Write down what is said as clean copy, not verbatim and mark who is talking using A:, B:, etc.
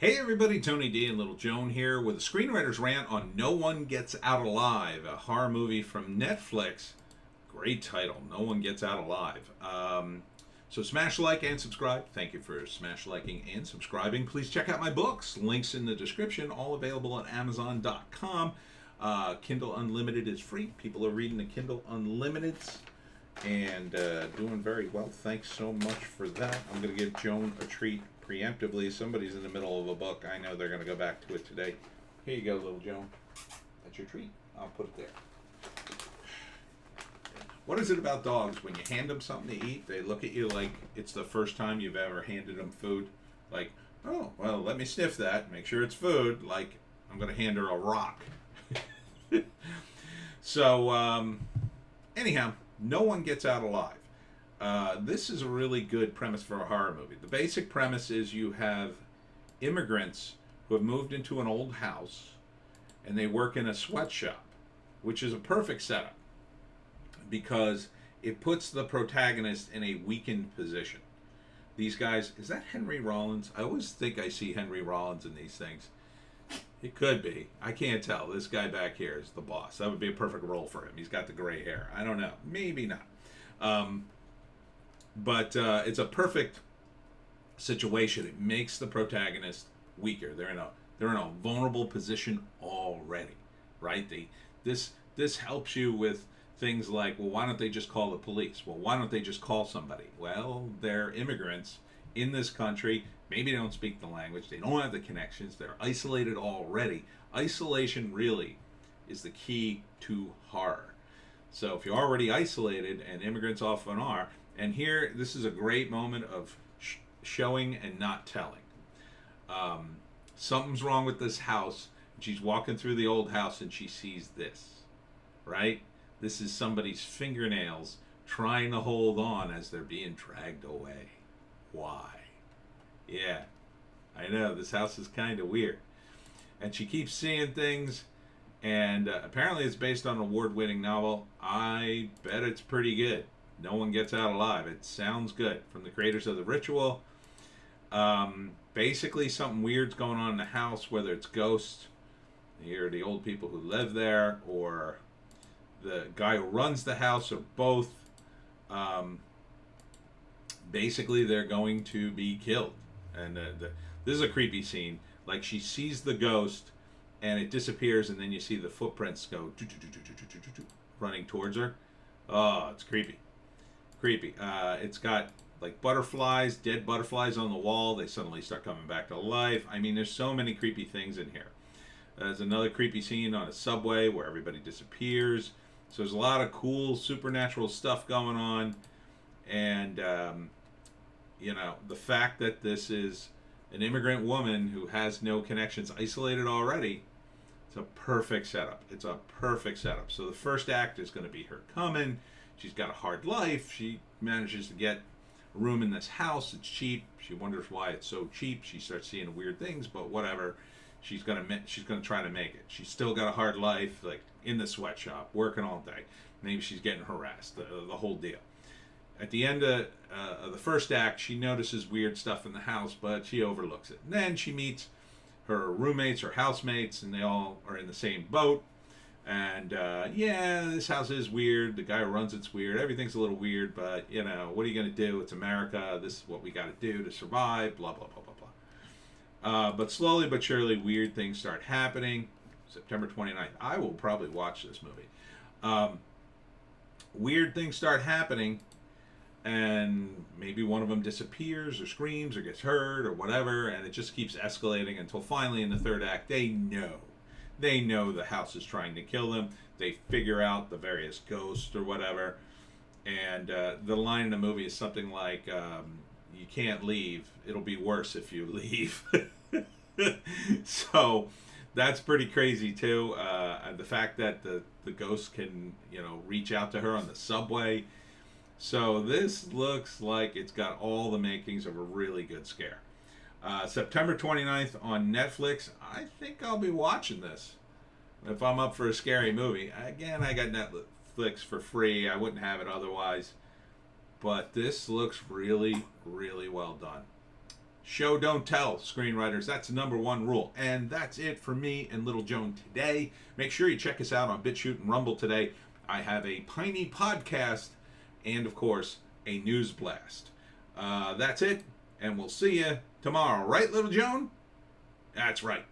A: Hey everybody, Tony D and Little Joan here with a Screenwriter's Rant on No One Gets Out Alive, a horror movie from Netflix. Great title, No One Gets Out Alive. So smash like and subscribe. Thank you for smash liking and subscribing. Please check out my books. Links in the description, all available at Amazon.com. Kindle Unlimited is free. People are reading the Kindle Unlimiteds and doing very well. Thanks so much for that. I'm going to give Joan a treat preemptively. Somebody's in the middle of a book. I know they're going to go back to it today. Here you go, little Joan. That's your treat. I'll put it there. What is it about dogs? When you hand them something to eat, they look at you like it's the first time you've ever handed them food. Like, oh, well, let me sniff that, make sure it's food. Like, I'm going to hand her a rock. So, anyhow, No One Gets Out Alive. This is a really good premise for a horror movie. The basic premise is you have immigrants who have moved into an old house and they work in a sweatshop, which is a perfect setup because it puts the protagonist in a weakened position. These guys, is that Henry Rollins? I always think I see Henry Rollins in these things. It could be. I can't tell. This guy back here is the boss. That would be a perfect role for him. He's got the gray hair. I don't know. Maybe not. But it's a perfect situation. It makes the protagonist weaker. They're in a vulnerable position already, right? This helps you with things like, well, why don't they just call the police? Well, why don't they just call somebody? Well, they're immigrants in this country. Maybe they don't speak the language. They don't have the connections. They're isolated already. Isolation really is the key to horror. So if you're already isolated, and immigrants often are, and here, this is a great moment of showing and not telling. Something's wrong with this house. She's walking through the old house and she sees this, right? This is somebody's fingernails trying to hold on as they're being dragged away. Why? Yeah, I know, this house is kind of weird. And she keeps seeing things, and apparently it's based on an award-winning novel. I bet it's pretty good. No One Gets Out Alive. It sounds good. From the creators of The Ritual. Basically, something weird's going on in the house, whether it's ghosts, or the old people who live there, or the guy who runs the house, or both. Basically, they're going to be killed. And this is a creepy scene. Like, she sees the ghost, and it disappears, and then you see the footprints go running towards her. Oh, it's creepy. It's got like butterflies, dead butterflies on the wall. They suddenly start coming back to life. I mean, there's so many creepy things in here. There's another creepy scene on a subway where everybody disappears. So there's a lot of cool supernatural stuff going on. And, the fact that this is an immigrant woman who has no connections, isolated already, it's a perfect setup. So the first act is going to be her coming. She's got a hard life. She manages to get a room in this house. It's cheap. She wonders why it's so cheap. She starts seeing weird things, but whatever. She's gonna try to make it. She's still got a hard life, like in the sweatshop, working all day. Maybe she's getting harassed. The whole deal. At the end of the first act, she notices weird stuff in the house, but she overlooks it. And then she meets her roommates, her housemates, and they all are in the same boat. And this house is weird. The guy who runs it's weird. Everything's a little weird, but what are you going to do? It's America. This is what we got to do to survive. Blah blah blah blah blah. But slowly but surely, weird things start happening. September 29th. I will probably watch this movie. Weird things start happening, and maybe one of them disappears or screams or gets hurt or whatever, and it just keeps escalating until finally in the third act they know the house is trying to kill them. They figure out the various ghosts or whatever, and the line in the movie is something like, you can't leave, it'll be worse if you leave. So that's pretty crazy too. The fact that the ghosts can reach out to her on the subway. So this looks like it's got all the makings of a really good scare. September 29th on Netflix. I think I'll be watching this if I'm up for a scary movie. Again, I got Netflix for free. I wouldn't have it otherwise. But this looks really, really well done. Show don't tell, screenwriters. That's the number one rule. And that's it for me and Little Joan today. Make sure you check us out on Bitchute and Rumble today. I have a Piney podcast and, of course, a news blast. That's it, and we'll see you tomorrow. Right, Little Joan? That's right.